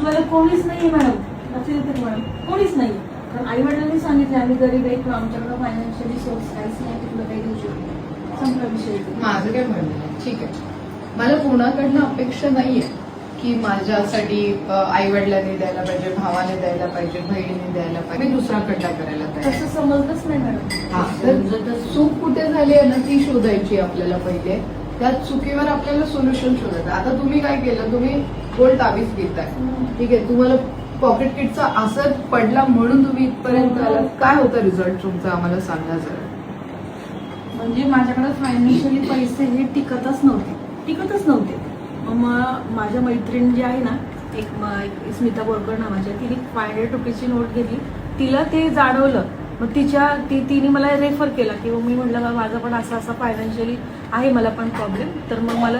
Support कोणीच नाही madam, madam कोणीच नाही. कारण आई वडिलांनी सांगितलं आम्ही गरीब आहे किंवा आमच्याकडे फायनान्शियली सोर्स काहीच नाही की तुला काही देऊ शकतो. संपला विषय. माझं काय म्हणणं आहे, ठीक आहे, मला कोणाकडनं अपेक्षा नाहीये की माझ्यासाठी आई वडिलांनी द्यायला पाहिजे, भावाने द्यायला पाहिजे, बहिणीने द्यायला पाहिजे, मी दुसऱ्याकडला करायला पाहिजे. तसं समजलंच नाही मॅडम. हा, तर चूक कुठे झाली आहे ना ती शोधायची आपल्याला पहिले. त्या चुकीवर आपल्याला सोल्युशन शोधायचं. आता तुम्ही काय केलं, तुम्ही गोल्ड ताबीज घेताय, ठीक आहे, तुम्हाला पॉकेट किटचा असर पडला म्हणून तुम्ही इथपर्यंत आलात. काय होता रिझल्ट तुमचा आम्हाला सांगा जरा. म्हणजे माझ्याकडे फायनान्शियली पैसे हे टिकतच नव्हते. मग माझ्या मैत्रीण जी आहे ना, एक स्मिता बोरकर नावाची, तिने 500 रुपीची नोट घेतली. तिला ते जाणवलं. मग तिने मला रेफर केला की मी म्हटलं माझं पण असं फायनान्शियली आहे, मला पण प्रॉब्लेम. तर मग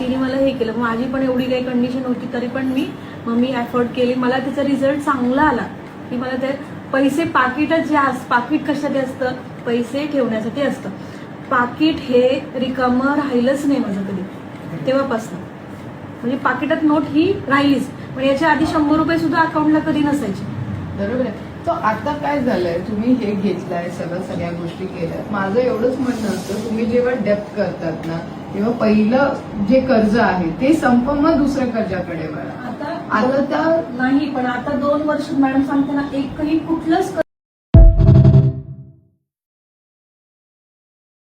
तिने मला हे केलं. माझी पण एवढी काही कंडिशन होती तरी पण मी एफर्ट केली. मला त्याचा रिझल्ट चांगला आला की मला ते पैसे पाकिटच पाकिट कशासाठी असतं, पैसे ठेवण्यासाठी असतं. पाकिट हे रिकामं राहिलंच नाही माझं कधी तेव्हापासून. म्हणजे पाकिटात नोट ही राहिलीच. पण याच्या आधी 100 रुपये सुद्धा अकाउंटला कधी नसायचे. बरोबर आहे. तो आता काय झालंय, तुम्ही हे घेतलंय, सगळ्या गोष्टी केल्या. माझं एवढंच म्हणणं असतं, तुम्ही जेव्हा डेप्थ करतात ना तेव्हा पहिलं जे कर्ज आहे ते संपवून मग दुसऱ्या कर्जाकडे वळा. आता त्या नाही, पण आता 2 वर्ष मॅडम सांगते ना, एकही कुठलंच